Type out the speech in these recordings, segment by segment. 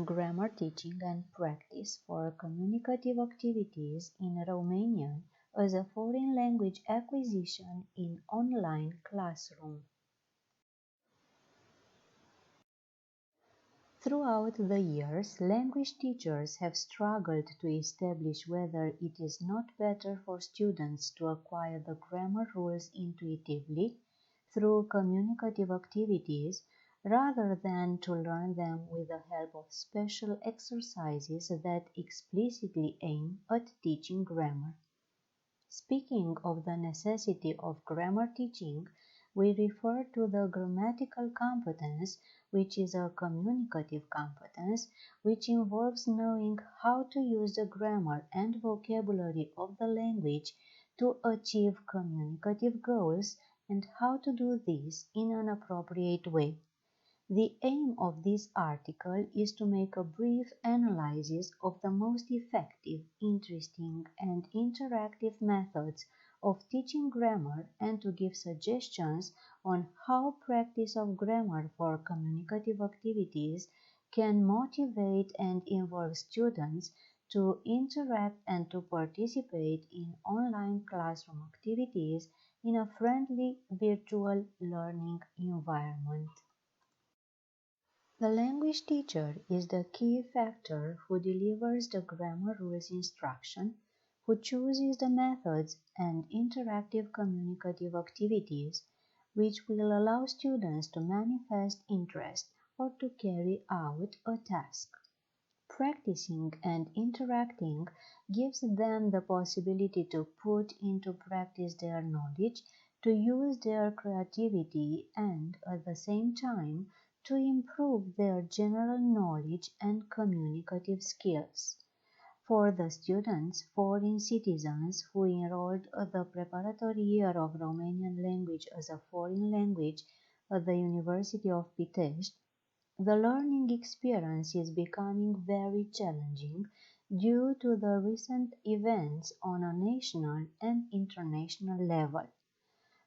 on grammar teaching and practice for communicative activities in Romanian as a foreign language acquisition in online classroom. Throughout the years, language teachers have struggled to establish whether it is not better for students to acquire the grammar rules intuitively through communicative activities rather than to learn them with the help of special exercises that explicitly aim at teaching grammar. Speaking of the necessity of grammar teaching, we refer to the grammatical competence, which is a communicative competence, which involves knowing how to use the grammar and vocabulary of the language to achieve communicative goals and how to do this in an appropriate way. The aim of this article is to make a brief analysis of the most effective, interesting, and interactive methods of teaching grammar and to give suggestions on how practice of grammar for communicative activities can motivate and involve students to interact and to participate in online classroom activities in a friendly virtual learning environment. The language teacher is the key factor who delivers the grammar rules instruction, who chooses the methods and interactive communicative activities which will allow students to manifest interest or to carry out a task. Practicing and interacting gives them the possibility to put into practice their knowledge, to use their creativity and, at the same time, to improve their general knowledge and communicative skills. For the students, foreign citizens who enrolled at the preparatory year of Romanian language as a foreign language at the University of Pitesti, the learning experience is becoming very challenging due to the recent events on a national and international level.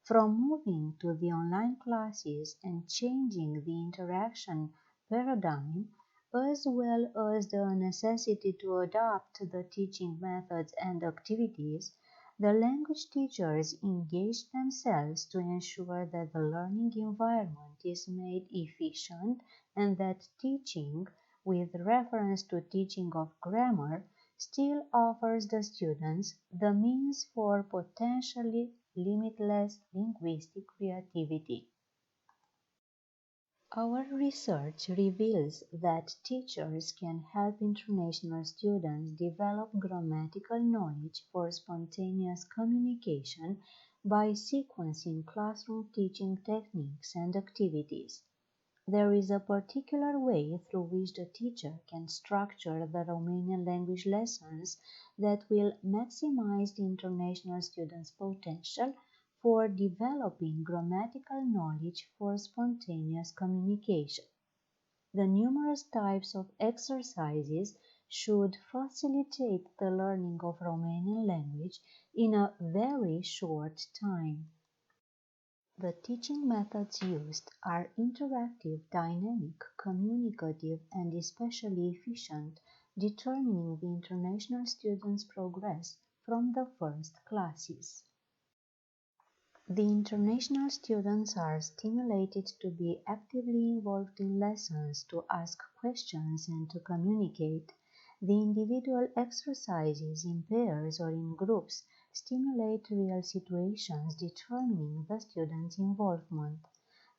From moving to the online classes and changing the interaction paradigm, as well as the necessity to adapt the teaching methods and activities, the language teachers engage themselves to ensure that the learning environment is made efficient and that teaching, with reference to teaching of grammar, still offers the students the means for potentially limitless linguistic creativity. Our research reveals that teachers can help international students develop grammatical knowledge for spontaneous communication by sequencing classroom teaching techniques and activities. There is a particular way through which the teacher can structure the Romanian language lessons that will maximize the international students' potential for developing grammatical knowledge for spontaneous communication. The numerous types of exercises should facilitate the learning of Romanian language in a very short time. The teaching methods used are interactive, dynamic, communicative, and especially efficient, determining the international students' progress from the first classes. The international students are stimulated to be actively involved in lessons, to ask questions, and to communicate. The individual exercises in pairs or in groups stimulate real situations, determining the students' involvement.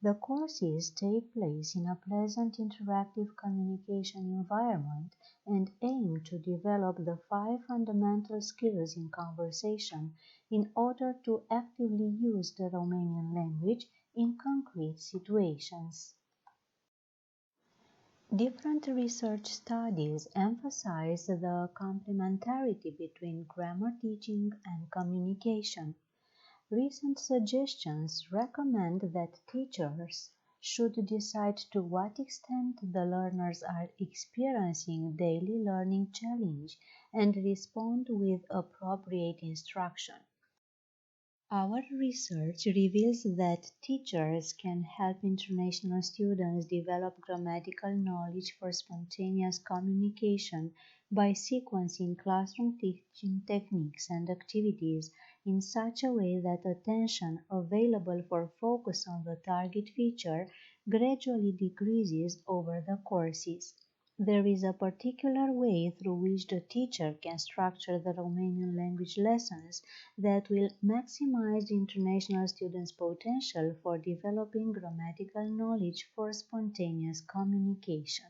The courses take place in a pleasant interactive communication environment and aim to develop the 5 fundamental skills in conversation in order to actively use the Romanian language in concrete situations. Different research studies emphasize the complementarity between grammar teaching and communication. Recent suggestions recommend that teachers should decide to what extent the learners are experiencing daily learning challenge and respond with appropriate instruction. Our research reveals that teachers can help international students develop grammatical knowledge for spontaneous communication by sequencing classroom teaching techniques and activities in such a way that attention available for focus on the target feature gradually decreases over the courses. There is a particular way through which the teacher can structure the Romanian language lessons that will maximize the international students' potential for developing grammatical knowledge for spontaneous communication.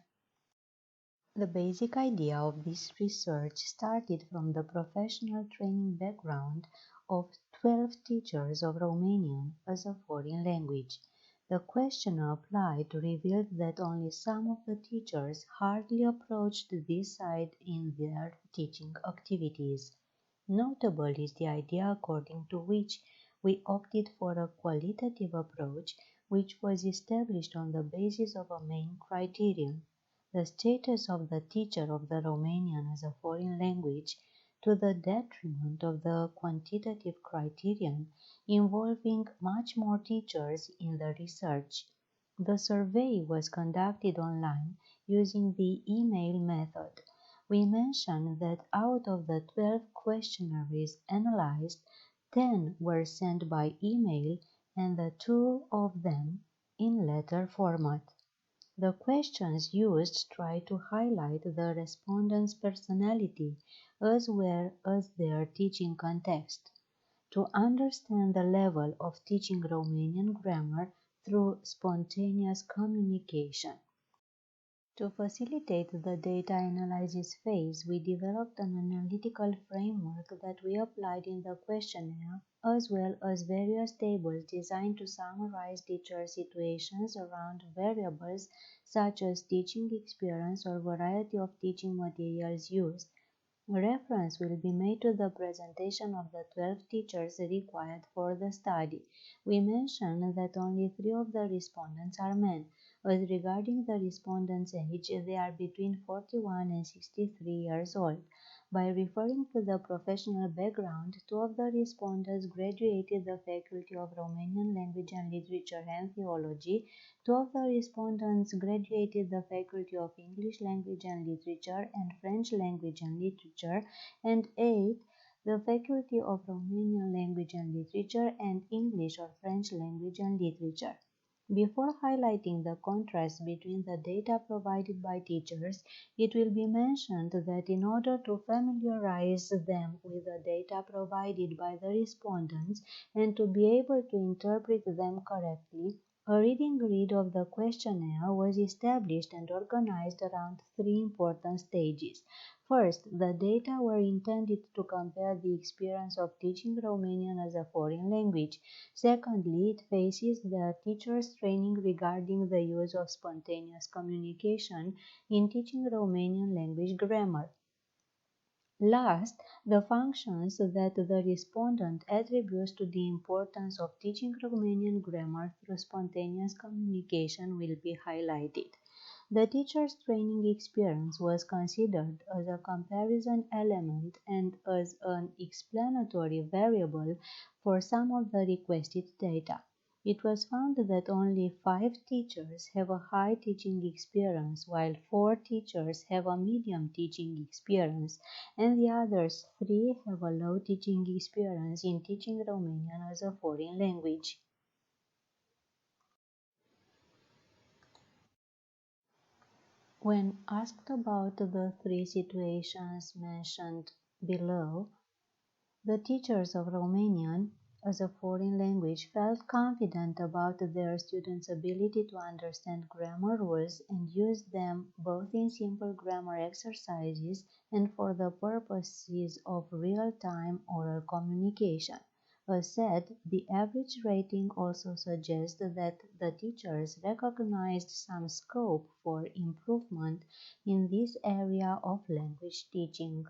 The basic idea of this research started from the professional training background of 12 teachers of Romanian as a foreign language. The questionnaire applied revealed that only some of the teachers hardly approached this side in their teaching activities. Notable is the idea according to which we opted for a qualitative approach which was established on the basis of a main criterion, the status of the teacher of the Romanian as a foreign language, to the detriment of the quantitative criterion involving much more teachers in the research. The survey was conducted online using the email method. We mentioned that out of the 12 questionnaires analyzed, 10 were sent by email and the two of them in letter format. The questions used try to highlight the respondent's personality as well as their teaching context. To understand the level of teaching Romanian grammar through spontaneous communication. To facilitate the data analysis phase, we developed an analytical framework that we applied in the questionnaire, as well as various tables designed to summarize teacher situations around variables such as teaching experience or variety of teaching materials used. Reference will be made to the presentation of the 12 teachers required for the study. We mentioned that only 3 of the respondents are men. As regarding the respondents' age, they are between 41 and 63 years old. By referring to the professional background, 2 of the respondents graduated the Faculty of Romanian Language and Literature and Theology, 2 of the respondents graduated the Faculty of English Language and Literature and French Language and Literature, and 8 the Faculty of Romanian Language and Literature and English or French Language and Literature. Before highlighting the contrast between the data provided by teachers, it will be mentioned that in order to familiarize them with the data provided by the respondents and to be able to interpret them correctly, a reading grid of the questionnaire was established and organized around 3 important stages. First, the data were intended to compare the experience of teaching Romanian as a foreign language. Secondly, it faces the teacher's training regarding the use of spontaneous communication in teaching Romanian language grammar. Last, the functions that the respondent attributes to the importance of teaching Romanian grammar through spontaneous communication will be highlighted. The teacher's training experience was considered as a comparison element and as an explanatory variable for some of the requested data. It was found that only 5 teachers have a high teaching experience, while 4 teachers have a medium teaching experience, and the others 3 have a low teaching experience in teaching Romanian as a foreign language. When asked about the 3 situations mentioned below, the teachers of Romanian as a foreign language felt confident about their students' ability to understand grammar rules and use them both in simple grammar exercises and for the purposes of real-time oral communication. As said, the average rating also suggests that the teachers recognized some scope for improvement in this area of language teaching.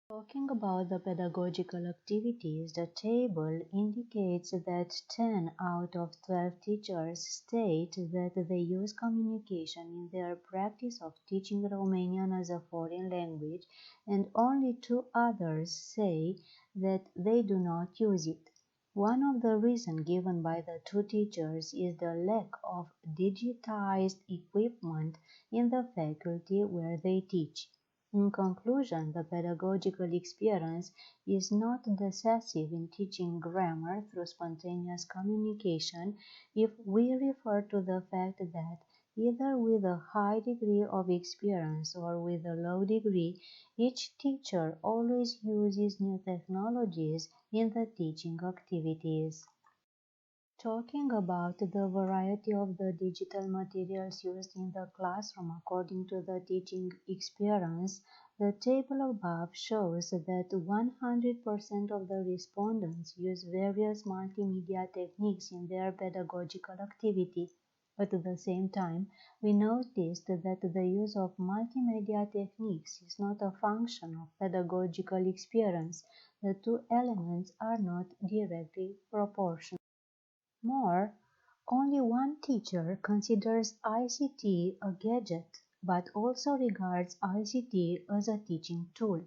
Talking about the pedagogical activities, the table indicates that 10 out of 12 teachers state that they use communication in their practice of teaching Romanian as a foreign language, and only 2 others say that they do not use it. One of the reasons given by the two teachers is the lack of digitized equipment in the faculty where they teach. In conclusion, the pedagogical experience is not decisive in teaching grammar through spontaneous communication if we refer to the fact that either with a high degree of experience or with a low degree, each teacher always uses new technologies in the teaching activities. Talking about the variety of the digital materials used in the classroom according to the teaching experience, the table above shows that 100% of the respondents use various multimedia techniques in their pedagogical activity. At the same time, we noticed that the use of multimedia techniques is not a function of pedagogical experience. The two elements are not directly proportional. More, only one teacher considers ICT a gadget, but also regards ICT as a teaching tool.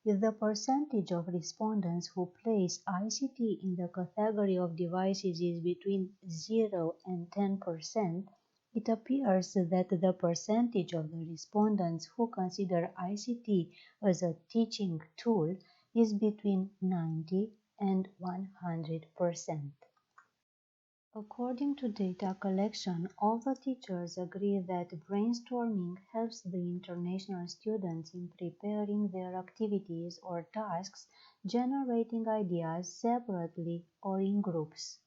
If the percentage of respondents who place ICT in the category of devices is between 0 and 10%, it appears that the percentage of the respondents who consider ICT as a teaching tool is between 90 and 100%. According to data collection, all the teachers agree that brainstorming helps the international students in preparing their activities or tasks, generating ideas separately or in groups.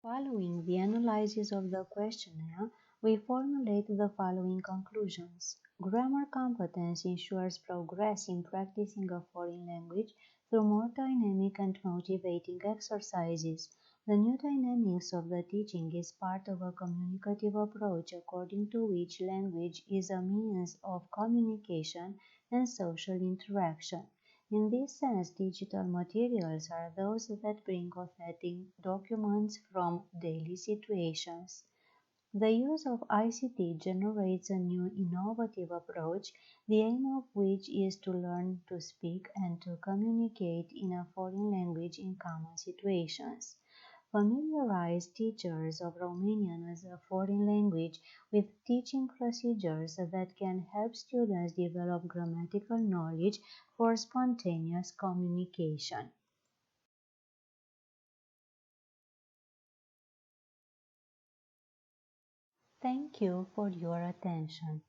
Following the analysis of the questionnaire, we formulate the following conclusions. Grammar competence ensures progress in practicing a foreign language through more dynamic and motivating exercises. The new dynamics of the teaching is part of a communicative approach according to which language is a means of communication and social interaction. In this sense, digital materials are those that bring authentic documents from daily situations. The use of ICT generates a new innovative approach, the aim of which is to learn to speak and to communicate in a foreign language in common situations. Familiarize teachers of Romanian as a foreign language with teaching procedures that can help students develop grammatical knowledge for spontaneous communication. Thank you for your attention.